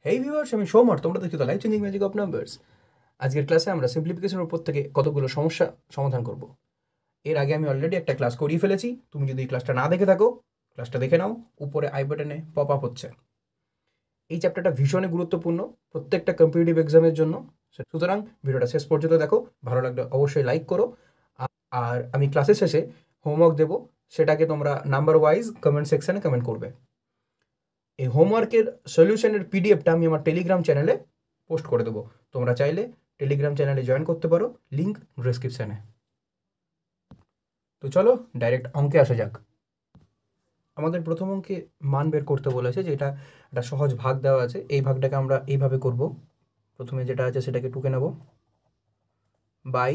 হেই viewers, আমি সৌমার, তোমরা দেখছো the life changing magic of numbers. আজকের ক্লাসে আমরা সিম্পলিফিকেশনের উপর থেকে কতগুলো সমস্যা সমাধান করব। এর আগে আমি অলরেডি একটা ক্লাস করিয়ে ফেলেছি। তুমি যদি এই ক্লাসটা না দেখে থাকো, ক্লাসটা দেখে নাও, উপরে আই বাটনে পপ আপ হচ্ছে। এই চ্যাপ্টারটা ভীষণই গুরুত্বপূর্ণ প্রত্যেকটা কম্পিটিটিভ এক্সামের জন্য। সুতরাং ভিডিওটা শেষ পর্যন্ত দেখো, ভালো লাগলে অবশ্যই লাইক করো। আর আমি ক্লাসের শেষে হোমওয়ার্ক দেবো, সেটাকে তোমরা নাম্বার ওয়াইজ কমেন্ট সেকশানে কমেন্ট করবে। এই হোমওয়ার্কের সলিউশনের পিডিএফটা আমি আমার টেলিগ্রাম চ্যানেলে পোস্ট করে দেবো। তোমরা চাইলে টেলিগ্রাম চ্যানেলে জয়েন করতে পারো, লিঙ্ক ডিসক্রিপশানে। তো চলো ডাইরেক্ট অঙ্কে আসা যাক। আমাদের প্রথম অঙ্কে মান বের করতে বলেছে, যে এটা একটা সহজ ভাগ দেওয়া আছে। এই ভাগটাকে আমরা এইভাবে করব। প্রথমে যেটা আছে সেটাকে টুকে নেব, বাই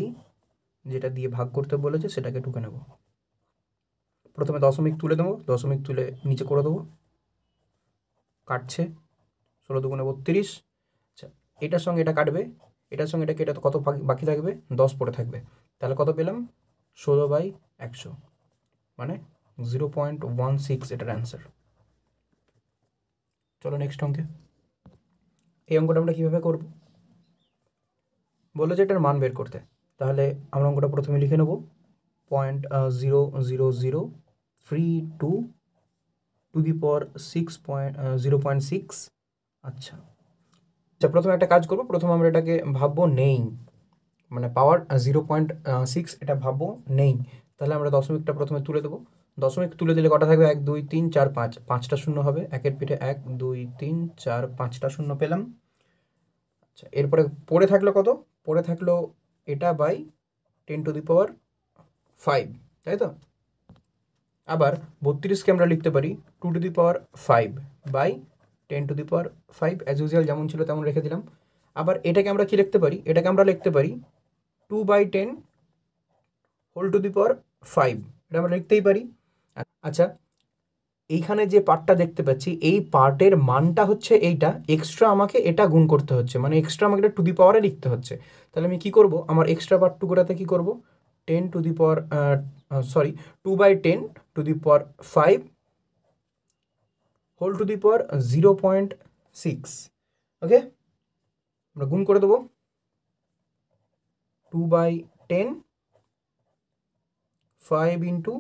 যেটা দিয়ে ভাগ করতে বলেছে সেটাকে টুকে নেব। প্রথমে দশমিক তুলে দেবো, দশমিক তুলে নিচে করে দেবো, কাটছে 16 দুগুণে 32। আচ্ছা, এটার সঙ্গে এটা কাটবে, এটার সঙ্গে এটা কেটে কত বাকি থাকবে? 10 পড়ে থাকবে। তাহলে কত পেলাম? 16/100, মানে 0.16 এটার অ্যান্সার। চলো নেক্সট অঙ্কে। এই অঙ্কটা আমরা কীভাবে করব? বলে যে এটার মান বের করতে, তাহলে আমরা অঙ্কটা প্রথমে লিখে নেব 0.00032 টু দি পাওয়ার 0.6। আচ্ছা, প্রথমে একটা কাজ করবো, প্রথমে আমরা এটাকে ভাববো নেই, মানে পাওয়ার 0.6 এটা ভাববো নেই। তাহলে আমরা দশমিকটা প্রথমে তুলে দেবো। দশমিক তুলে দিলে কটা থাকবে? 1 2 3 4 5, 5টা শূন্য হবে। একের পিঠে 1 2 3 4 5টা শূন্য পেলাম। আচ্ছা, এরপরে পড়ে থাকলো কত? পড়ে থাকলো এটা বাই 10 টু দি পাওয়ার 5, তাই তো? আবার 32কে আমরা লিখতে পারি 2 to the power 5 by 10 to the power 5, as usual যেমন ছিল তেমন রেখে দিলাম। আবার এটাকে আমরা কি লিখতে পারি? এটাকে আমরা লিখতে পারি 2/10 হোল টু দি পাওয়ার 5, এটা আমরা লিখতেই পারি। আচ্ছা, এইখানে যে পার্টটা দেখতে পাচ্ছি, এই পার্টের মানটা হচ্ছে এইটা, এক্সট্রা আমাকে এটা গুণ করতে হচ্ছে, মানে এক্সট্রা আমাকে এটা টু দি পাওয়ারে লিখতে হচ্ছে। তাহলে আমি কি করব? আমার এক্সট্রা পার্ট টুকুরাতে কি করব? 10 to the power 2/10 to the power 5 whole to the power 0.6। Okay, আমরা গুণ করে দেবো 2/10 5 ইন্টু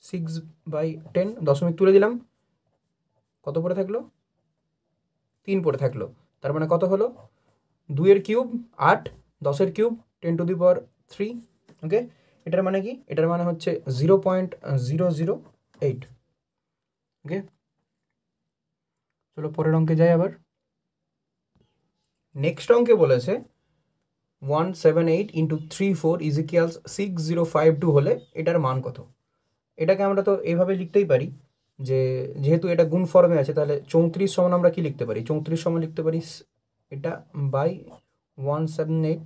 6/10, দশমিক তুলে দিলাম। কত পড়ে থাকলো? 3 পড়ে থাকলো। তার মানে কত হলো? 2-এর কিউব 8, 10-এর কিউব 10 টু দি পাওয়ার 3। ওকে, এটার মানে কি? এটার মানে হচ্ছে 0.008। ওকে, চলো পরের অঙ্কে যাই। আবার নেক্সট অঙ্কে বলেছে 178 ইন্টু 34 ইজ ইকুয়ালস 6052 হলে এটার মান কত? এটাকে আমরা তো এইভাবে লিখতেই পারি, যে যেহেতু এটা গুণ ফর্মে আছে, তাহলে 34 সমান আমরা কি লিখতে পারি? 34 সমান লিখতে পারি এটা বাই 178।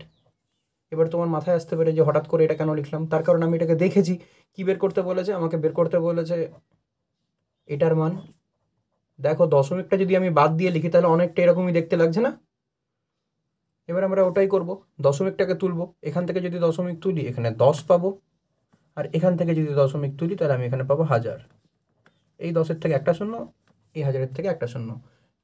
এবার তোমার মাথায় আসতে পারে যে হঠাৎ করে এটা কেন লিখলাম। তার কারণ আমি এটাকে দেখেছি। কি বের করতে বলেছে? আমাকে বের করতে বলেছে এটার মান। দেখো, দশমিকটা যদি আমি বাদ দিয়ে লিখি তাহলে অনেকটা এরকমই দেখতে লাগছে না? এবার আমরা ওটাই করব, দশমিকটাকে তুলবো। এখান থেকে যদি দশমিক তুলি এখানে 10 পাবো, আর এখান থেকে যদি দশমিক তুলি তাহলে আমি এখানে পাবো 1000। এই 10-এর থেকে একটা শূন্য, এই 1000-এর থেকে একটা শূন্য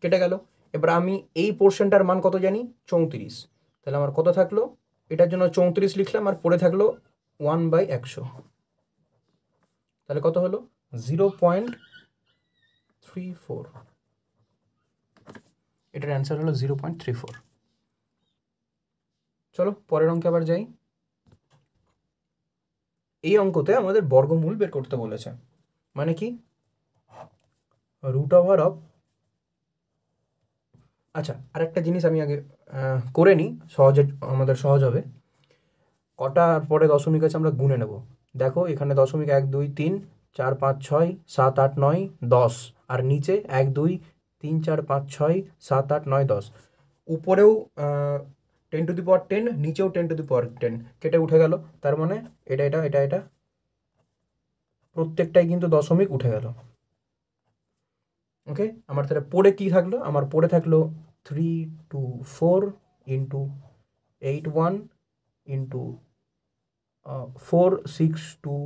কেটে গেল। এবার আমি এই পোর্শনটার মান কত জানি? 34। তাহলে আমার কত থাকলো? এটার জন্য 34 লিখলাম, আর পড়ে থাকলো 1/100। তাহলে কত হলো? 0.34। এটার অ্যান্সার হলো 0.34। চলো পরের অঙ্কে আবার যাই। এই অঙ্কতে আমাদের বর্গমূল বের করতে বলেছে, মানে কি? Root over of. আচ্ছা, আর একটা জিনিস আমি আগে করে নিই, সহজে আমাদের সহজ হবে। কটা পরে দশমিক আছে আমরা গুনে নেব। দেখো, এখানে দশমিক 1 2 3 4 5 6 7 8 9 10, আর নিচে 1 2 3 4 5 6 7 8 9 10। উপরেও 10 টু দি পাওয়ার 10, নিচেও 10 টু দি পাওয়ার 10, কেটে উঠে গেল। তার মানে এটা এটা এটা এটা প্রত্যেকটাই কিন্তু দশমিক উঠে গেল। ওকে, আমার তাহলে পড়ে কি থাকলো? আমার পড়ে থাকলো 3 2 4 into 8 1 into 4 6 2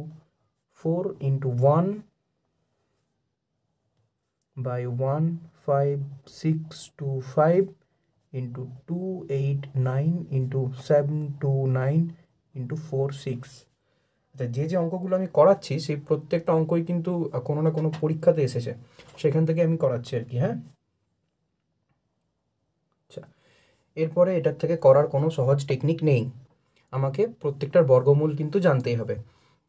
4 into 1 by 1525 into 289 into 729 into 46। আচ্ছা, যে যে অঙ্কগুলো আমি করাচ্ছি সেই প্রত্যেকটা অঙ্কই কিন্তু কোনো না কোনো পরীক্ষাতে এসেছে, সেখান থেকে আমি করাচ্ছি আর কি। হ্যাঁ, আচ্ছা, এরপরে এটার থেকে করার কোনো সহজ টেকনিক নেই, আমাকে প্রত্যেকটার বর্গমূল কিন্তু জানতেই হবে।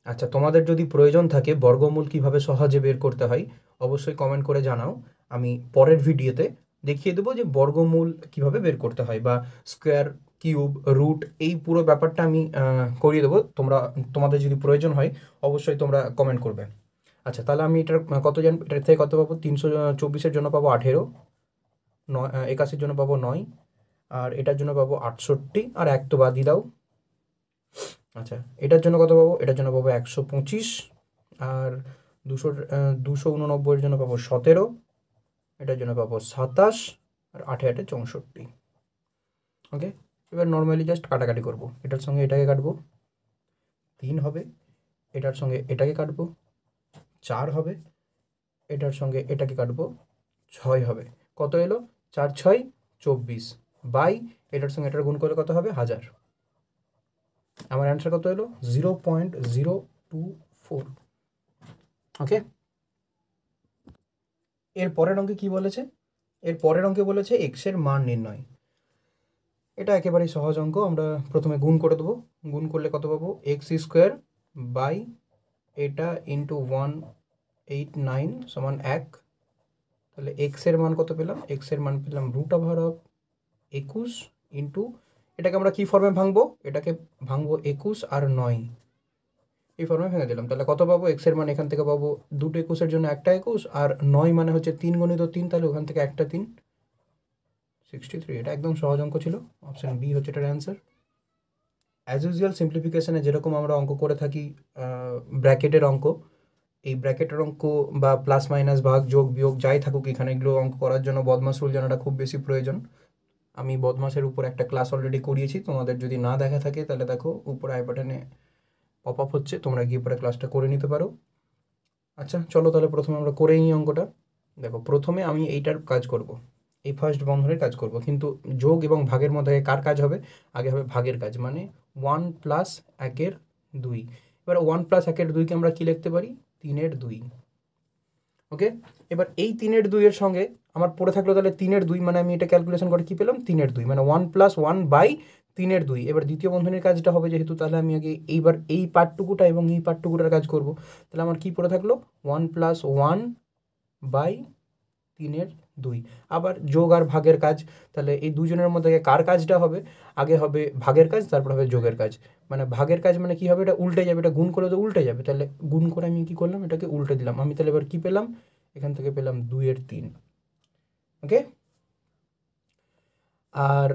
আচ্ছা, তোমাদের যদি প্রয়োজন থাকে বর্গমূল কিভাবে সহজে বের করতে হয় অবশ্যই কমেন্ট করে জানাও, আমি পরের ভিডিওতে দেখিয়ে দেবো যে বর্গমূল কিভাবে বের করতে হয়, বা স্কোয়ার, কিউব, রুট, এই পুরো ব্যাপারটা আমি করিয়ে দেবো। তোমাদের যদি প্রয়োজন হয় অবশ্যই তোমরা কমেন্ট করবে। আচ্ছা, তাহলে আমি এটার এটার থেকে কত পাবো? 324-এর জন্য পাবো 18, 81-র জন্য পাবো 9, আর এটার জন্য পাবো 68, আর এক তো বাদই দাও। আচ্ছা, এটার জন্য কত পাবো? এটার জন্য পাবো 125, আর 289-এর জন্য পাবো 17, এটার জন্য পাবো 27, আর 8 64। ওকে, এবার নর্মালি জাস্ট কাটাকাটি করবো। এটার সঙ্গে এটাকে কাটবো, 3 হবে। এটার সঙ্গে এটাকে কাটবো, 4 হবে। এটার সঙ্গে এটাকে কাটবো, 6 হবে। কত এলো? 4 6 24 বাই এটার সঙ্গে এটার গুণ করলে কত হবে? 1000। আমার অ্যান্সার কত এলো? 0.024। ওকে, এর পরের অঙ্কে কি বলেছে? এর পরের অঙ্কে বলেছে এক্সের মান নির্ণয়। এটা একেবারেই সহজ অঙ্ক। আমরা প্রথমে গুণ করে দেবো। গুণ করলে কত পাবো? এক্স স্কোয়ার বাই এটা ইন্টু 189 সমান 1। তাহলে এক্সের মান কত পেলাম? এক্সের মান পেলাম √21 ইন্টু, এটাকে আমরা কি ফর্মে ভাঙবো? এটাকে ভাঙবো 21 আর 9, এই ফর্মে ভেঙে দিলাম। তাহলে কত পাবো? এক্সের মান এখান থেকে পাবো 2 21-এর জন্য একটা 21, আর 9 মানে হচ্ছে 3 গুণিত 3, তাহলে ওখান থেকে একটা 3, 63। এটা একদম সহজ অঙ্ক ছিল, অপশান বি হচ্ছে এটার অ্যান্সার। অ্যাজ ইউজুয়াল সিম্পলিফিকেশানে যেরকম আমরা অঙ্ক করে থাকি, ব্র্যাকেটের অঙ্ক, এই ব্র্যাকেটের অঙ্ক বা প্লাস মাইনাস ভাগ যোগ বিয়োগ যাই থাকুক এখানে, এগুলো অঙ্ক করার জন্য বদমাস রুল জানাটা খুব বেশি প্রয়োজন। আমি বদমাসের উপর একটা ক্লাস অলরেডি করিয়েছি, তোমাদের যদি না দেখা থাকে তাহলে দেখো উপরে আই বাটনে পপ আপ হচ্ছে, তোমরা গিয়ে পরে ক্লাসটা করে নিতে পারো। আচ্ছা, চলো তাহলে প্রথমে আমরা করেই নিই অঙ্কটা। দেখো, প্রথমে আমি এইটার কাজ করব, এই ফার্স্ট বন্ধনের কাজ করব, কিন্তু যোগ এবং ভাগের মধ্যে কার কাজ হবে? আগে হবে ভাগের কাজ, মানে 1 প্লাস 1/2। এবার 1 প্লাস 1/2কে আমরা কি লিখতে পারি? 3/2। ওকে, এবার এই 3/2-এর সঙ্গে আমার পড়ে থাকলো তাহলে 3/2, মানে আমি এটা ক্যালকুলেশন করে কি পেলাম? 3/2, মানে 1 প্লাস 1 বাই 3/2। এবার দ্বিতীয় বন্ধনীর কাজটা হবে যেহেতু, তাহলে আমি আগে এইবার এই পার্টটুকুটা এবং এই পার্টটুকুটার কাজ করব। তাহলে আমার কি পড়ে থাকলো? 1 প্লাস 1 বাই 3/2। আবার যোগ আর ভাগের কাজ, তাহলে এই দুজনের মধ্যে কার কাজটা হবে? আগে হবে ভাগের কাজ, তারপর হবে যোগের কাজ। মানে ভাগের কাজ মানে কি হবে? এটা উল্টে যাবে, এটা গুণ করলে তো উল্টে যাবে, তাহলে গুণ করে আমি কি করলাম? এটাকে উল্টে দিলাম। আমি তাহলে এবার কি পেলাম? এখান থেকে পেলাম 2/3। ওকে, আর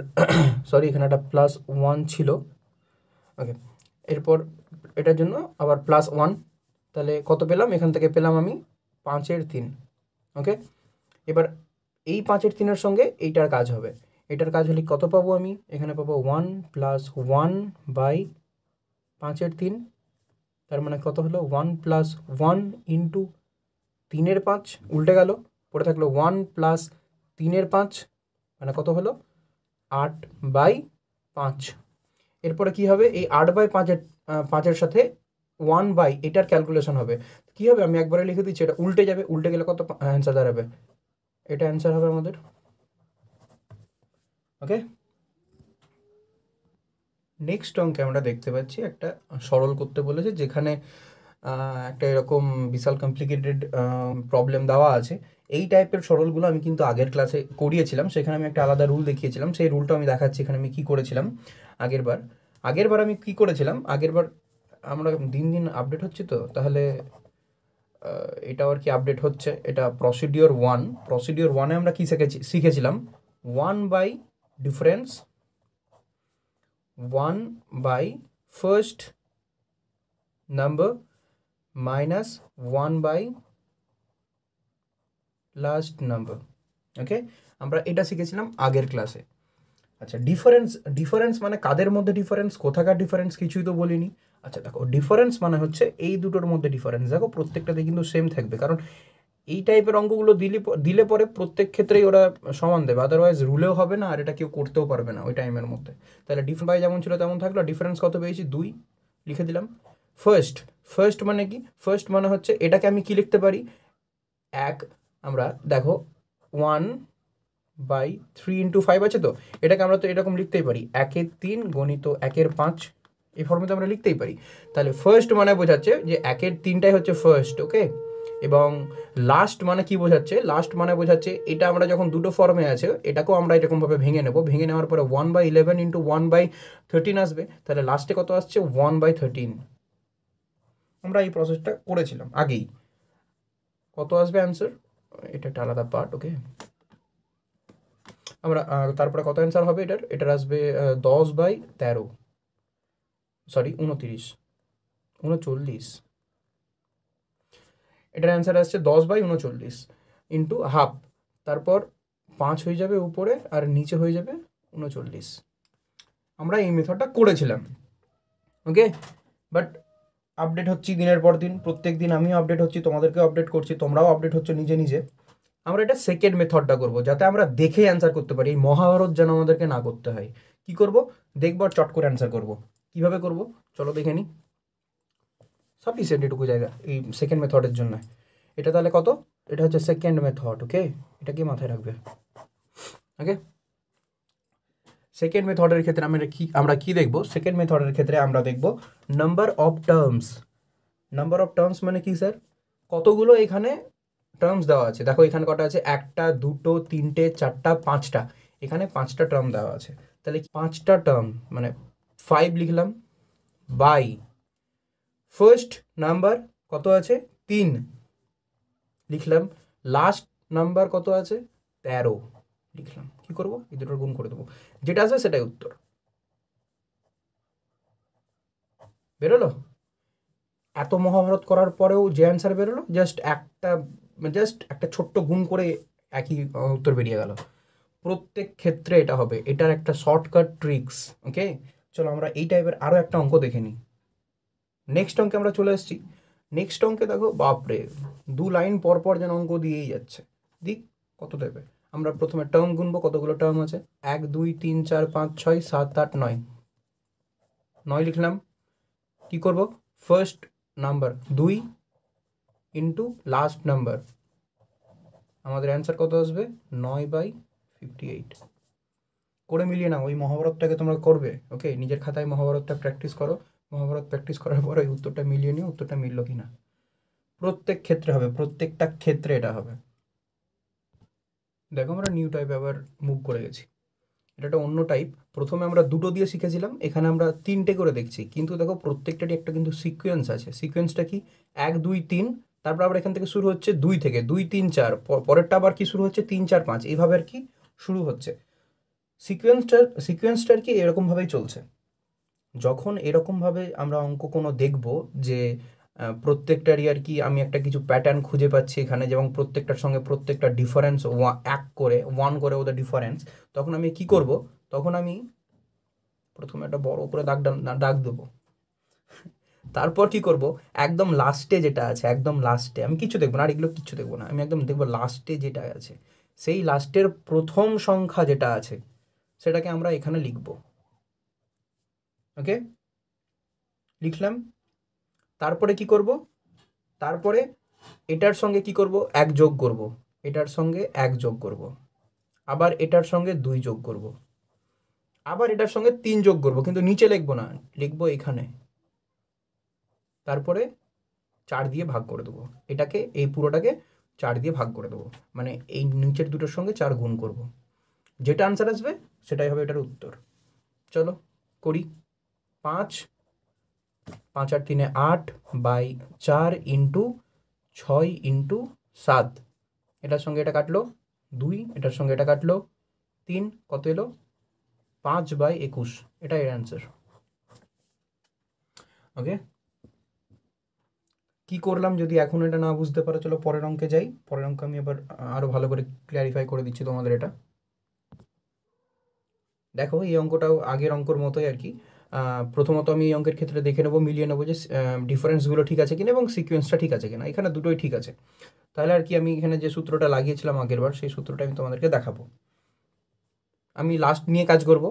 সরি, এখানে একটা +1 ছিল। ওকে, এরপর এটার জন্য আবার +1, তাহলে কত পেলাম? এখান থেকে পেলাম আমি 5/3। ওকে, এবার এই 5/3-এর সঙ্গে এইটার কাজ হবে। এটার কাজ হলে কত পাবো আমি? এখানে পাবো 1 প্লাস 1 বাই 5/3। তার মানে কত হলো? 1 প্লাস 1 ইন্টু 3/5, উল্টে গেল, পড়ে থাকলো 1 প্লাস 3/5, মানে কত হলো? 8/5। এরপরে কি হবে? এই 8/5-এর সাথে 1 বাই এটার ক্যালকুলেশন হবে। কি হবে? আমি একবারে লিখে দিচ্ছি, এটা উল্টে যাবে, উল্টে গেলে কত অ্যান্সার দাঁড়াবে? এটা অ্যান্সার হবে আমাদের। ওকে, নেক্সট অঙ্কে আমরা দেখতে পাচ্ছি একটা সরল করতে বলেছে, যেখানে একটা এরকম বিশাল কমপ্লিকেটেড প্রবলেম দেওয়া আছে। এই টাইপের সরলগুলো আমি কিন্তু আগের ক্লাসে করিয়েছিলাম, সেখানে আমি একটা আলাদা রুল দেখিয়েছিলাম, সেই রুলটা আমি দেখাচ্ছি এখানে আমি কী করেছিলাম আগেরবার আমি কী করেছিলাম। আগেরবার আমরা দিন দিন আপডেট হচ্ছে তো, তাহলে এটাও আর কি আপডেট হচ্ছে। এটা প্রসিডিওর 1-এ আমরা কী শিখেছিলাম? 1 by difference 1 by first number minus 1 by last number. Okay, আমরা এটা শিখেছিলাম আগের ক্লাসে। আচ্ছা, ডিফারেন্স মানে কাদের মধ্যে ডিফারেন্স, কোথাকার ডিফারেন্স, কিছুই তো বলিনি। আচ্ছা দেখো, ডিফারেন্স মানে হচ্ছে এই দুটোর মধ্যে ডিফারেন্স। দেখো প্রত্যেকটাতে কিন্তু সেম থাকবে, কারণ এই টাইপের অঙ্কগুলো দিলে পরে প্রত্যেক ক্ষেত্রেই ওরা সমান দেবে, আদারওয়াইজ রুলেও হবে না আর এটা কেউ করতেও পারবে না ওই টাইমের মধ্যে। তাহলে বাই যেমন ছিল তেমন থাকলো, ডিফারেন্স কত পেয়েছি 2 লিখে দিলাম। ফার্স্ট মানে কি? ফার্স্ট মানে হচ্ছে এটাকে আমি কি লিখতে পারি, আমরা দেখো 1/3 × 5 আছে, তো এটাকে আমরা তো এরকম লিখতেই পারি 1/3 গণিত 1/5, এই ফর্মে তো আমরা লিখতেই পারি। তাহলে ফার্স্ট মানে বোঝাচ্ছে যে 1/3টাই হচ্ছে ফার্স্ট, ওকে। এবং লাস্ট মানে কি বোঝাচ্ছে? লাস্ট মানে বোঝাচ্ছে এটা আমরা যখন দুটো ফর্মে আছে এটাকেও আমরা এরকমভাবে ভেঙে নেব, ভেঙে নেওয়ার পরে 1/11 × 1/13 আসবে, তাহলে লাস্টে কত আসছে 1/13। আমরা এই প্রসেসটা করেছিলাম আগেই। কত আসবে অ্যান্সার? এটা একটা আলাদা পার্ট, ওকে। আমরা তারপরে কত অ্যান্সার হবে এটার আসবে 10/13, সরি 39 এটার অ্যান্সার আসছে 10/39 ইন্টু হাফ, তারপর 5 হয়ে যাবে উপরে আর নিচে হয়ে যাবে 39। আমরা এই মেথডটা করেছিলাম, ওকে। বাট আপডেট হচ্ছি দিনের পর দিন, প্রত্যেক দিন আমিও আপডেট হচ্ছি, তোমাদেরকেও আপডেট করছি, তোমরাও আপডেট হচ্ছে নিজে নিজে। আমরা এটা সেকেন্ড মেথডটা করব, যাতে আমরা দেখে অ্যান্সার করতে পারি, এই মহাভারত যেন আমাদেরকে না করতে হয়। কি করব দেখবো আর চট করে অ্যান্সার করব। কিভাবে করব চলো দেখে নিই। সাফিসিয়েন্ট এটুকু জায়গা এই সেকেন্ড মেথডের জন্য। এটা তাহলে কত? এটা হচ্ছে সেকেন্ড মেথড, ওকে। এটা কি মাথায় রাখবে, ওকে। সেকেন্ড মেথডের ক্ষেত্রে আমরা কি দেখব? সেকেন্ড মেথডের ক্ষেত্রে আমরা দেখব number of terms. Number of terms মানে কি স্যার? কতগুলো এখানে টার্মস দেওয়া আছে, দেখো এখানে কটা আছে, 1টা 2টো 3টে 4টা 5টা, এখানে 5টা টার্ম দেওয়া আছে। তাহলে 5টা টার্ম মানে 5 লিখলাম বাই ফার্স্ট নাম্বার কত আছে 3 লিখলাম, লাস্ট নাম্বার কত আছে 13 লিখলাম। কি করব? এই দুটোর গুণ করে দেবো, যেটা আছে সেটাই উত্তর। বেরোলো? এত মহাভারত করার পরেও যে অ্যান্সার বেরোলো, জাস্ট একটা ছোট্ট গুণ করে একই উত্তর বেরিয়ে গেল। প্রত্যেক ক্ষেত্রে এটা হবে, এটার একটা শর্টকাট ট্রিক্স, ওকে। চলো আমরা এই টাইপের আরও একটা অঙ্ক দেখে নিই। নেক্সট অঙ্কে আমরা চলে এসেছি। নেক্সট অঙ্কে দেখো, বাপরে 2 লাইন পর পর যেন অঙ্ক দিয়েই যাচ্ছে। দিক কত দেবে? আমরা প্রথমে টার্ম গুনবো, কতগুলো টার্ম আছে, 1 2 3 4 5 6 7 8 9 লিখলাম। কি করব? First number 2 into last number, আমাদের অ্যান্সার কত আসবে 9/58। করে মিলিয়ে নাও, ওই মহাভারতটাকে তোমরা করবে, ওকে। নিজের খাতায় মহাভারতটা প্র্যাকটিস করো, মহাভারত প্র্যাকটিস করার পরে ওই উত্তরটা মিলিয়ে নিও, উত্তরটা মিললো কি না। প্রত্যেক ক্ষেত্রে হবে, প্রত্যেকটা ক্ষেত্রে এটা হবে। দেখো আমরা নিউ টাইপ আবার মুভ করে গেছি, এটা একটা অন্য টাইপ। প্রথমে আমরা 2টো দিয়ে শিখেছিলাম, এখানে আমরা 3টে করে দেখছি, কিন্তু দেখো প্রত্যেকটারই একটা কিন্তু সিকোয়েন্স আছে। সিকোয়েন্সটা কি? 1 2 3, তারপর আবার এখান থেকে শুরু হচ্ছে 2 থেকে 2 3 4, পরেরটা আবার কি শুরু হচ্ছে 3 4 5, এইভাবে আর কি শুরু হচ্ছে। সিকোয়েন্সটার কি এরকমভাবেই চলছে। যখন এরকমভাবে আমরা অঙ্ক কোনো দেখব যে প্রত্যেকটারই আর কি আমি একটা কিছু প্যাটার্ন খুঁজে পাচ্ছি এখানে, যেমন প্রত্যেকটার সঙ্গে প্রত্যেকটা ডিফারেন্স 1 করে ওদের ডিফারেন্স, তখন আমি কি করব? তখন আমি প্রথমে একটা বড় করে দাগ দেবো। তারপর কি করব? একদম লাস্টে যেটা আছে, একদম লাস্টে আমি কিছু দেখবো না, আর এগুলো কিচ্ছু দেখবো না, আমি একদম দেখবো লাস্টে যেটা আছে, সেই লাস্টের প্রথম সংখ্যা যেটা আছে সেটাকে আমরা এখানে লিখব, ওকে। লিখলাম। তারপরে কি করব? তারপরে এটার সঙ্গে কি করব? 1 যোগ করব, এটার সঙ্গে 1 যোগ করব, আবার এটার সঙ্গে 2 যোগ করব, আবার এটার সঙ্গে 3 যোগ করব, কিন্তু নিচে লিখবো না, লিখবো এখানে। তারপরে 4 দিয়ে ভাগ করে দেবো, এটাকে এই পুরোটাকে 4 দিয়ে ভাগ করে দেবো, মানে এই নিচের দুটোর সঙ্গে 4 গুণ করব। যেটা আনসার আসবে সেটাই হবে এটার উত্তর। চলো করি। 5 5 আর 3 8/4 ইন্টু 6 ইন্টু 7, এটার সঙ্গে এটা কাটলো 2, এটার সঙ্গে এটা কাটলো 3, কত এলো 5/21, এটাই এর অ্যান্সার, ওকে। কি করলাম যদি এখন এটা না বুঝতে পারো, চলো পরের অঙ্কে যাই। পরের অঙ্ক আমি আবার আরও ভালো করে ক্ল্যারিফাই করে দিচ্ছি তোমাদের। এটা দেখো, এই অঙ্কটাও আগের অঙ্কর মতোই আর কি। প্রথমত আমি এই অঙ্কের ক্ষেত্রে দেখে নেবো, মিলিয়ে নেবো যে ডিফারেন্সগুলো ঠিক আছে কিনা এবং সিকোয়েন্সটা ঠিক আছে কিনা, এখানে দুটোই ঠিক আছে। তাহলে আর কি আমি এখানে যে সূত্রটা লাগিয়েছিলাম আগের বার সেই সূত্রটা আমি তোমাদেরকে দেখাবো। আমি লাস্ট নিয়ে কাজ করব।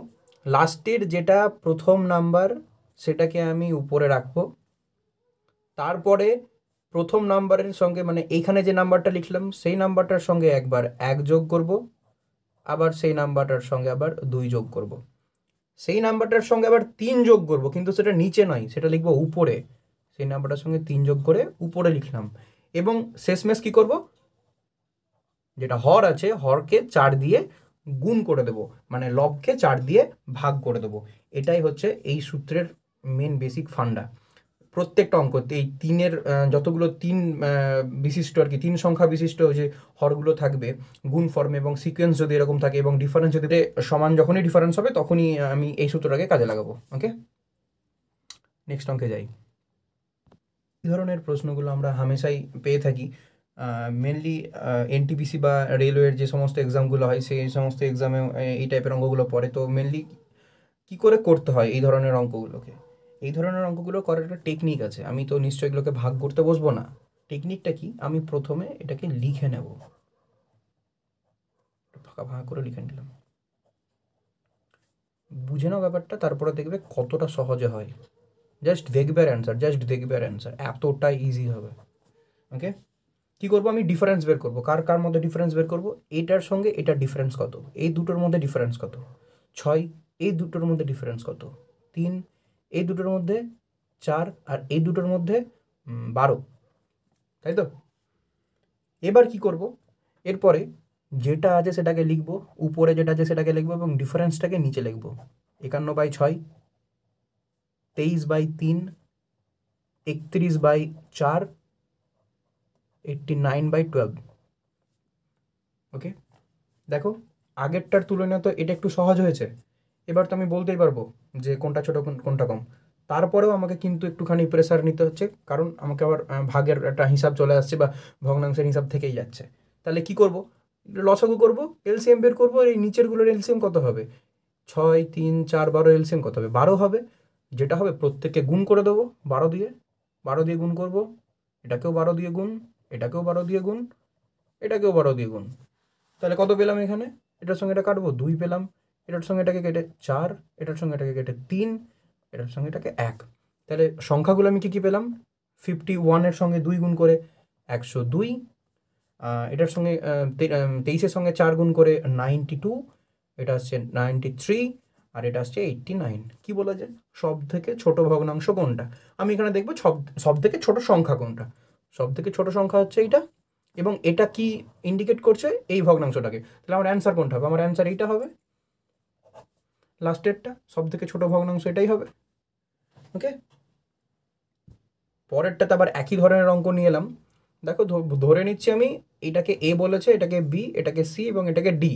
লাস্টের যেটা প্রথম নাম্বার সেটাকে আমি উপরে রাখবো, তারপরে প্রথম নাম্বারের সঙ্গে মানে এইখানে যে নাম্বারটা লিখলাম সেই নাম্বারটার সঙ্গে একবার 1 যোগ করব, আবার সেই নাম্বারটার সঙ্গে আবার 2 যোগ করব, সেই নাম্বারটার সঙ্গে আবার 3 যোগ করব, কিন্তু সেটা নিচে নয়, সেটা লিখবো উপরে। সেই নাম্বারটার সঙ্গে 3 যোগ করে উপরে লিখলাম, এবং শেষমেশ কি করব, যেটা হর আছে হরকে 4 দিয়ে গুণ করে দেব, মানে লবকে 4 দিয়ে ভাগ করে দেব। এটাই হচ্ছে এই সূত্রের মেন বেসিক ফান্ডা। প্রত্যেকটা অঙ্ক এই তিনের যতগুলো তিন বিশিষ্ট আর কি, তিন সংখ্যা বিশিষ্ট যে হরগুলো থাকবে গুণ ফর্মে, এবং সিকোয়েন্স যদি এরকম থাকে এবং ডিফারেন্স যদি সমান, যখনই ডিফারেন্স হবে তখনই আমি এই সূত্রটাকে কাজে লাগাবো। ওকে, নেক্সট অঙ্কে যাই। এই ধরনের প্রশ্নগুলো আমরা হামেশাই পেয়ে থাকি, মেনলি এনটিপিসি বা রেলওয়ের যে সমস্ত এক্সামগুলো হয় সেই সমস্ত এক্সামে এই টাইপের অঙ্কগুলো পড়ে। তো মেনলি কী করে করতে হয় এই ধরনের অঙ্কগুলোকে, এই ধরনের অঙ্কগুলো করার একটা টেকনিক আছে। আমি তো নিশ্চয়ই এগুলোকে ভাগ করতে বসবো না। টেকনিকটা কি, আমি প্রথমে এটাকে লিখে নেব, ফাঁকা ফাঁকা করে লিখে নিলাম, বুঝে নাও ব্যাপারটা, তারপরে দেখবে কতটা সহজে হয়। জাস্ট দেখবে আর অ্যান্সার, জাস্ট দেখবে আর অ্যান্সার, এতটা ইজি হবে। ওকে, কী করবো, আমি ডিফারেন্স বের করবো। কার কার মধ্যে ডিফারেন্স বের করবো, এটার সঙ্গে এটার ডিফারেন্স কত, এই দুটোর মধ্যে ডিফারেন্স কত, 6, এই দুটোর মধ্যে ডিফারেন্স কত, 3, এই দুটোর মধ্যে 4, আর এই দুটোর মধ্যে 12, তাই তো? এবার কি করব, এরপরে যেটা আছে সেটাকে লিখবো, উপরে যেটা আছে সেটাকে লিখবো, এবং ডিফারেন্সটাকে নিচে লিখবো। 51/6, 23/3, 31/4, 89/12। ওকে, দেখো আগেরটার তুলনায় তো এটা একটু সহজ হয়েছে। এবার তো আমি বলতেই পারবো যে কোনটা ছোটো কোনটা কম। তারপরেও আমাকে কিন্তু একটুখানি প্রেসার নিতে হচ্ছে, কারণ আমাকে আবার ভাগের একটা হিসাব চলে আসছে বা ভগ্নাংশের হিসাব থেকেই যাচ্ছে। তাহলে কি করব, লসাগু করব, এলসিএম বের করবো। আর এই নিচেরগুলোর এলসিএম কত হবে, 6, 3, 4, 12, এলসিএম কত হবে, 12 হবে। যেটা হবে প্রত্যেককে গুণ করে দেবো 12 দিয়ে, 12 দিয়ে গুণ করব, এটাকেও 12 দিয়ে গুণ, এটাকেও 12 দিয়ে গুণ, এটাকেও 12 দিয়ে গুণ। তাহলে কত পেলাম এখানে, এটার সঙ্গে এটা কাটবো 2 পেলাম, এটার সঙ্গে এটাকে কেটে 4, এটার সঙ্গে এটাকে কেটে 3, এটার সঙ্গে এটাকে 1। তাহলে সংখ্যাগুলো আমি কী পেলাম, 51-এর সঙ্গে 2 গুণ করে 102, এটার সঙ্গে 23-এর সঙ্গে 4 গুণ করে 92, এটা আসছে 93, আর এটা আসছে 89। কি বলা যায়, সব থেকে ছোট ভগ্নাংশ কোনটা? আমি এখানে দেখবো সব থেকে ছোট সংখ্যা কোনটা। সব থেকে ছোট সংখ্যা হচ্ছে এইটা, এবং এটা কি ইন্ডিকেট করছে, এই ভগ্নাংশটাকে। তাহলে আমার অ্যান্সার কোনটা হবে, আমার অ্যান্সার এইটা হবে, লাস্টেরটা সব থেকে ছোট ভগ্নাংশ এটাই হবে। ওকে, পরেরটাতে আবার একই ধরনের অঙ্ক নিয়ে এলাম। দেখো ধরে নিচ্ছি আমি এটাকে এ বলেছে, এটাকে বি, এটাকে সি এবং এটাকে ডি।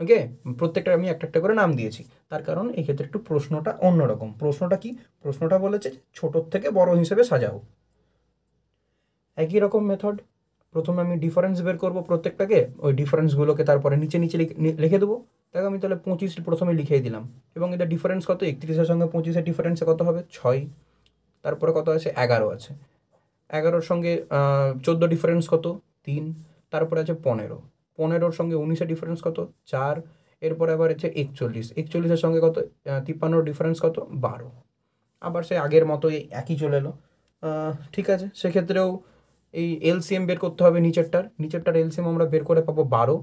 ওকে, প্রত্যেকটা আমি একটা একটা করে নাম দিয়েছি, তার কারণ এই ক্ষেত্রে একটু প্রশ্নটা অন্যরকম। প্রশ্নটা কি, প্রশ্নটা বলেছে ছোটোর থেকে বড় হিসেবে সাজাও। একই রকম মেথড, প্রথমে আমি ডিফারেন্স বের করব প্রত্যেকটাকে, ওই ডিফারেন্সগুলোকে তারপরে নিচে নিচে লিখে দেবো। দেখো আমি তাহলে 25 প্রথমে লিখেই দিলাম, এবং এটা ডিফারেন্স কত, 31-এর সঙ্গে 25-এর ডিফারেন্সে কত হবে, 6। তারপরে কত আছে, 11 আছে, 11-র সঙ্গে 14 ডিফারেন্স কত, 3। তারপরে আছে 15, 15-র সঙ্গে 19-এর ডিফারেন্স কত, 4। এরপরে আবার আছে 41, 41-এর সঙ্গে কত, 53-র ডিফারেন্স কত, 12। আবার সে আগের মতোই একই চলে এলো। ঠিক আছে, সেক্ষেত্রেও এই এলসিএম বের করতে হবে নিচেরটার এলসিএম আমরা বের করে পাবো 12।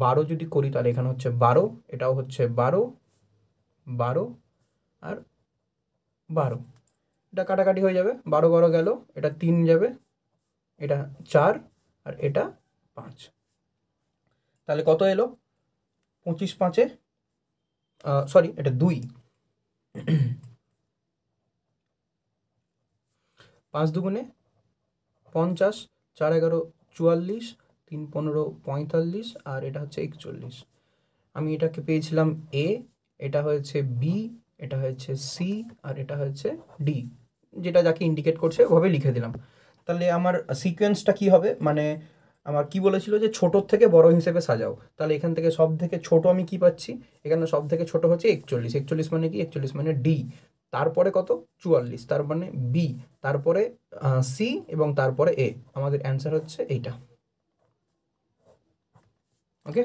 12 যদি করি তাহলে এখানে হচ্ছে 12, এটাও হচ্ছে 12, 12 আর 12, এটা কাটাকাটি হয়ে যাবে, 12 12 গেল, এটা 3 যাবে, এটা 4, আর এটা 5। তাহলে কত এলো, 25 5-এ, সরি এটা 2, 5 দুগুণে 50, 4 11 44, 3 15 45, আর এটা হচ্ছে 41। আমি এটাকে পেয়েছিলাম এ, এটা হয়েছে বি, এটা হয়েছে সি, আর এটা হচ্ছে ডি, যেটা যাকে ইন্ডিকেট করছে ওভাবে লিখে দিলাম। তাহলে আমার সিকোয়েন্সটা কি হবে, মানে আমার কি বলেছিল যে ছোটোর থেকে বড় হিসেবে সাজাও। তাহলে এখান থেকে সব থেকে ছোট আমি কি পাচ্ছি, এখানে সব থেকে ছোট হচ্ছে 41, 41 মানে কি, 41 মানে ডি। তারপরে কত, 44, তার মানে বি, তারপরে সি, এবং তারপরে এ। আমাদের অ্যান্সার হচ্ছে এইটা। ওকে,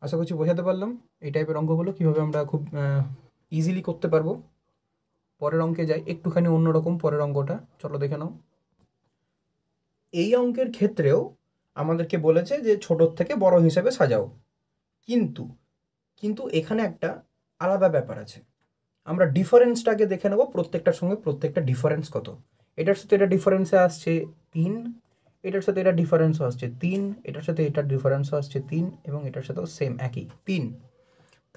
আশা করছি বোঝাতে পারলাম এই টাইপের অঙ্কগুলো কীভাবে আমরা খুব ইজিলি করতে পারবো। পরের অঙ্কে যাই, একটুখানি অন্যরকম পরের অঙ্কটা, চলো দেখে নাও। এই অঙ্কের ক্ষেত্রেও আমাদেরকে বলেছে যে ছোটোর থেকে বড় হিসেবে সাজাও, কিন্তু কিন্তু এখানে একটা আলাদা ব্যাপার আছে। আমরা ডিফারেন্সটাকে দেখে নেব, প্রত্যেকটার সঙ্গে প্রত্যেকটা ডিফারেন্স কত। এটার সাথে এটা ডিফারেন্সে আসছে 3, এটার সাথে এটা ডিফারেন্সও আসছে 3, এটার সাথে এটার ডিফারেন্সও আসছে 3, এবং এটার সাথেও সেম একই 3।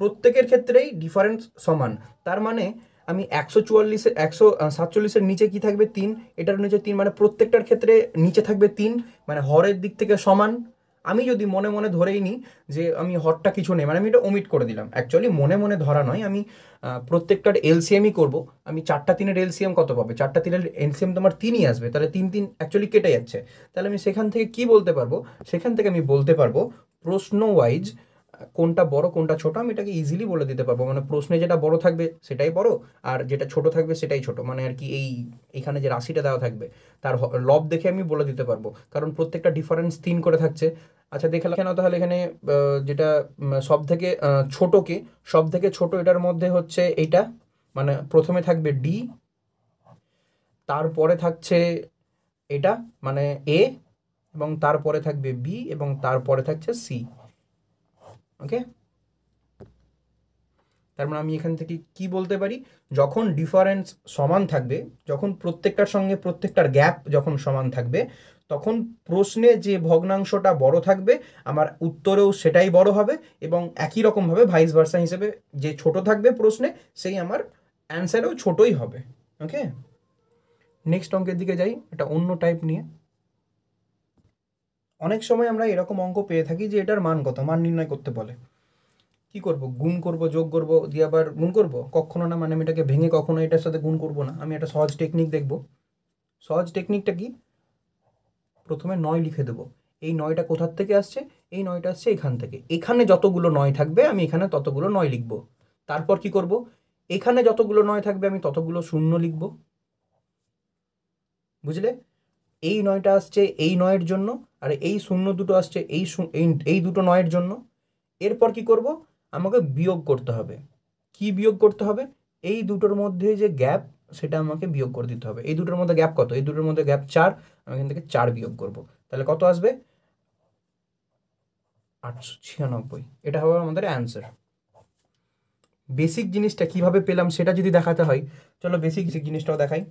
প্রত্যেকের ক্ষেত্রেই ডিফারেন্স সমান। তার মানে আমি 147-এর নিচে কি থাকবে 3, এটার নিচে 3, মানে প্রত্যেকটার ক্ষেত্রে নিচে থাকবে 3, মানে হরের দিক থেকে সমান। আমি যদি মনে মনে ধরেই নিই যে আমি হরটা কিছু নেই, মানে আমি এটা ওমিট করে দিলাম, অ্যাকচুয়ালি মনে মনে ধরা নয়, আমি প্রত্যেকটার এলসিএমই করবো। আমি 4টা 3-এর এলসিএম কত পাবে, 4টা 3-এর এলসিএম তো আমার 3ই আসবে, তাহলে 3 3 অ্যাকচুয়ালি কেটে যাচ্ছে। তাহলে আমি সেখান থেকে কি বলতে পারবো, সেখান থেকে আমি বলতে পারবো প্রশ্ন ওয়াইজ কোনটা বড় কোনটা ছোট, আমি এটাকে ইজিলি বলে দিতে পারবো। মানে প্রশ্নে যেটা বড় থাকবে সেটাই বড়, আর যেটা ছোট থাকবে সেটাই ছোট, মানে আর কি এইখানে যে রাশিটা দেওয়া থাকবে তার লব দেখে আমি বলে দিতে পারবো, কারণ প্রত্যেকটা ডিফারেন্স 3 করে থাকছে। আচ্ছা দেখে নাও তাহলে এখানে যেটা সব থেকে ছোটকে, সব থেকে ছোট এটার মধ্যে হচ্ছে এইটা, মানে প্রথমে থাকবে ডি, তারপরে থাকছে এটা মানে এ, এবং তারপরে থাকবে বি, এবং তারপরে থাকছে সি। ওকে, তার মানে আমি এখান থেকে কি বলতে পারি, যখন ডিফারেন্স সমান থাকবে, যখন প্রত্যেকটার সঙ্গে প্রত্যেকটার গ্যাপ যখন সমান থাকবে, তখন প্রশ্নে যে ভগ্নাংশটা বড় থাকবে আমার উত্তরেও সেটাই বড় হবে, এবং একই রকমভাবে ভাইস ভার্সা হিসেবে যে ছোট থাকবে প্রশ্নে সেই আমার অ্যান্সারেও ছোটই হবে। ওকে, নেক্সট অঙ্কের দিকে যাই, এটা অন্য টাইপ নিয়ে। অনেক সময় আমরা এরকম অঙ্ক পেয়ে থাকি যে এটার মান কত, মান নির্ণয় করতে বলে। কি করব, গুণ করব, যোগ করব, দিয়ে আবার গুণ করব? কখনো না, মানে আমি এটাকে ভেঙে কখনো এটার সাথে গুণ করব না, আমি একটা সহজ টেকনিক দেখব। সহজ টেকনিকটা কি, প্রথমে 9 লিখে দেবো। এই 9টা কোথার থেকে আসছে, এই 9টা আসছে এখান থেকে। এখানে যতগুলো 9 থাকবে আমি এখানে ততগুলো 9 লিখব। তারপর কি করব, এখানে যতগুলো 9 থাকবে আমি ততগুলো 0 লিখব। বুঝলে, এই 9টা আসছে এই 9-এর জন্য, আর এই 0 দুটো আসছে এই দুটো 9-এর জন্য। এরপর কি করব, আমাকে বিয়োগ করতে হবে। কি বিয়োগ করতে হবে, এই দুটোর মধ্যে যে গ্যাপ সেটা আমাকে বিয়োগ করে দিতে হবে। এই দুটোর মধ্যে গ্যাপ কত, এই দুটোর মধ্যে গ্যাপ 4, আমি এখান থেকে 4 বিয়োগ করব। তাহলে কত আসবে, 896। এটা হবে আমাদের অ্যান্সার। বেসিক জিনিসটা কিভাবে পেলাম সেটা যদি দেখাতে হয়, চলো বেসিক জিনিসটাও দেখাই।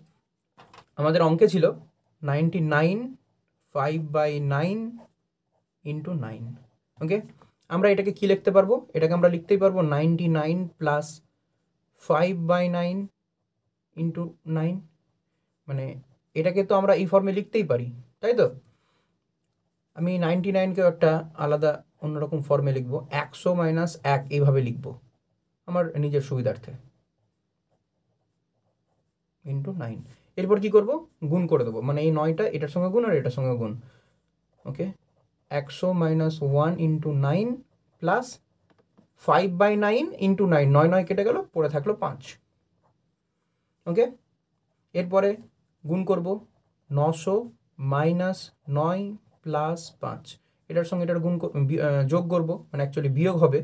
আমাদের অঙ্কে ছিল 99 5/9 × 9। ওকে, আমরা এটাকে কি লিখতে পারবো, এটাকে আমরা লিখতেই পারবো 99 + 5/9 × 9, মানে এটাকে তো আমরা এই ফর্মে লিখতেই পারি, তাই তো? আমি 99কেও একটা আলাদা অন্যরকম ফর্মে লিখবো, 100 - 1 এইভাবে লিখবো আমার নিজের সুবিধার্থে, × 9। এরপর কি করব, গুণ করে দেবো, মানে এই 9টা এটার সঙ্গে গুণ আর এটার সঙ্গে গুণ। ওকে, 100 - 1 × 9 প্লাস 5/9 × 9, 9 9 কেটে গেল, পড়ে থাকলো 5। ওকে, এরপরে গুণ করব, 900 - 9 + 5, এটার সঙ্গে এটার যোগ করব, মানে অ্যাকচুয়ালি বিয়োগ হবে,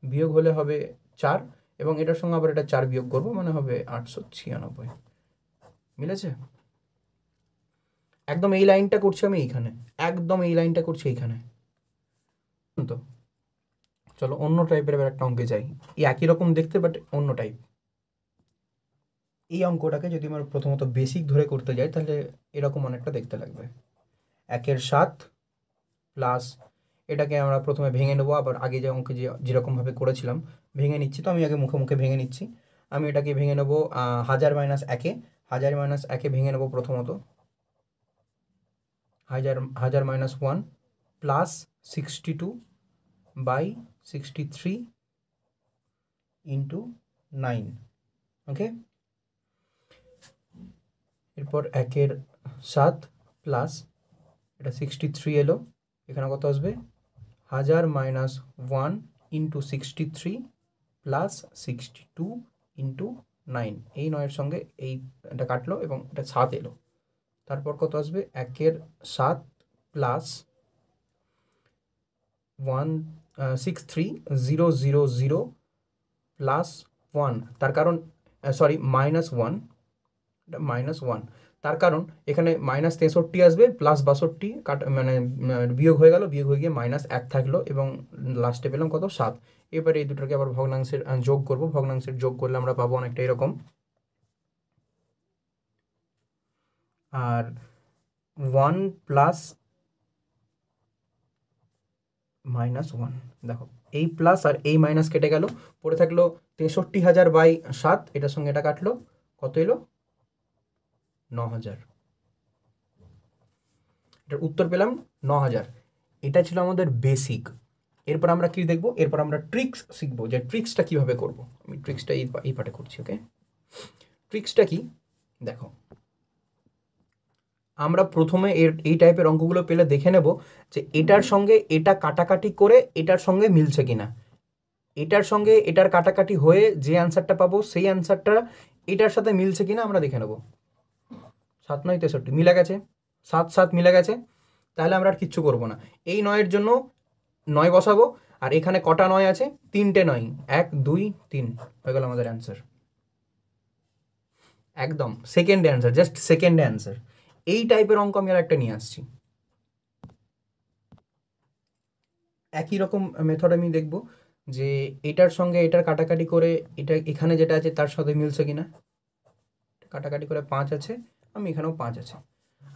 বিয়োগ হলে হবে 4, এবং এটার সঙ্গে আবার এটা 4 বিয়োগ করব, মানে হবে 896। মিলেছে? একদম এই লাইনটা করছি আমি এইখানে, একদম এই লাইনটা করছি এইখানে। তো চলো অন্য টাইপের এবার একটা অঙ্কে যাই, এই একই রকম দেখতে বাট অন্য টাইপ। এই অঙ্কটাকে যদি আমরা প্রথমত বেসিক ধরে করতে যাই তাহলে এরকম অনেকটা দেখতে লাগবে। 1/7 প্লাস, এটাকে আমরা প্রথমে ভেঙে নেবো, আবার আগে যে অঙ্কে যেরকমভাবে করেছিলাম ভেঙে নিচ্ছি। তো আমি আগে মুখে মুখে ভেঙে নিচ্ছি। আমি এটাকে ভেঙে নেবো 1000 - 1-এ, 1000 - 1-এ ভেঙে নেবো প্রথমত, 1000 - 1 প্লাস 62/63 × 9। ওকে, এরপর 1/7 প্লাস এটা 63 এলো, এখানে কত আসবে, 1000 - 1 × 63 প্লাস 62 × 9। এই 9-এর সঙ্গে এটা কাটলো এবং এটা 7 এলো। তারপর কত আসবে, 1/7 প্লাস 163,000 প্লাস 1, তার কারণ সরি -1, -1, তার কারণ এখানে -63 আসবে, +62 মানে বিয়োগ হয়ে গেল, বিয়োগ হয়ে গিয়ে -1 থাকলো এবং লাস্টে পেলাম কত, 7। এবারে এই দুটোকে আবার ভগ্নাংশের যোগ করব, ভগ্নাংশের যোগ করলে আমরা পাবো অনেকটা এরকম, আর 1 প্লাস -1, দেখো এই প্লাস আর এই মাইনাস কেটে গেল, পড়ে থাকলো 63,000/7, এটার সঙ্গে এটা কাটলো, কত এলো, 9,000। এটার উত্তর পেলাম 9,000। এটা ছিল আমাদের বেসিক। এরপর আমরা কি দেখব, এরপর আমরা ট্রিক্স শিখবো, যে ট্রিক্সটা কিভাবে করব। আমি ট্রিক্সটা এই পার্টে করছি, ওকে। ট্রিক্সটা কি, দেখো আমরা প্রথমে এই টাইপের অঙ্কগুলো পেলে দেখে নেব যে এটার সঙ্গে এটা কাটাকাটি করে এটার সঙ্গে মিলছে কিনা, এটার সঙ্গে এটার কাটাকাটি হয়ে যে অ্যান্সারটা পাবো সেই অ্যান্সারটা এটার সাথে মিলছে কিনা আমরা দেখে নেব। 7 9 63 মিলে গেছে, 7 7 মিলে গেছে, তাহলে আমরা আর কিচ্ছু করবো না। এই 9-এর জন্য 9 বসাবো, আর এখানে কটা 9 আছে, 3টে 9, 1 2 3 হয়ে গেল আমাদের অ্যান্সার। একদম second answer, just second answer. এই টাইপের অঙ্ক আমি আর একটা নিয়ে আসছি, একই রকম মেথড আমি দেখব যে এটার সঙ্গে এটার কাটাকাটি করে এটা এখানে যেটা আছে তার সাথে মিলছে কিনা, কাটাকাটি করে 5 আছে, আমি এখানেও 5 আছে,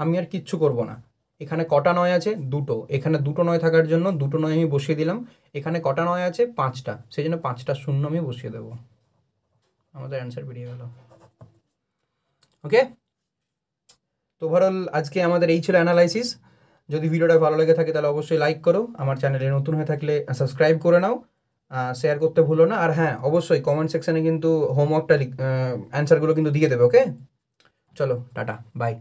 আমি আর কিচ্ছু করব না। এখানে কটা 9 আছে, দুটো, এখানে দুটো 9 থাকার জন্য দুটো 9 আমি বসিয়ে দিলাম, এখানে কটা 9 আছে, 5টা, সেই জন্য 5টা শূন্য আমি বসিয়ে দেবো, আমাদের অ্যান্সার বেরিয়ে গেল। ওকে, তো ওভারঅল আজকে আমাদের এই ছিল অ্যানালাইসিস। যদি ভিডিওটা ভালো লেগে থাকে তাহলে অবশ্যই লাইক করো, আমার চ্যানেলে নতুন হয়ে থাকলে সাবস্ক্রাইব করে নাও, শেয়ার করতে ভুলো না, আর হ্যাঁ অবশ্যই কমেন্ট সেকশানে কিন্তু হোমওয়ার্কটা অ্যান্সারগুলো কিন্তু দিয়ে দেবে, ওকে। চলো টাটা, বাই।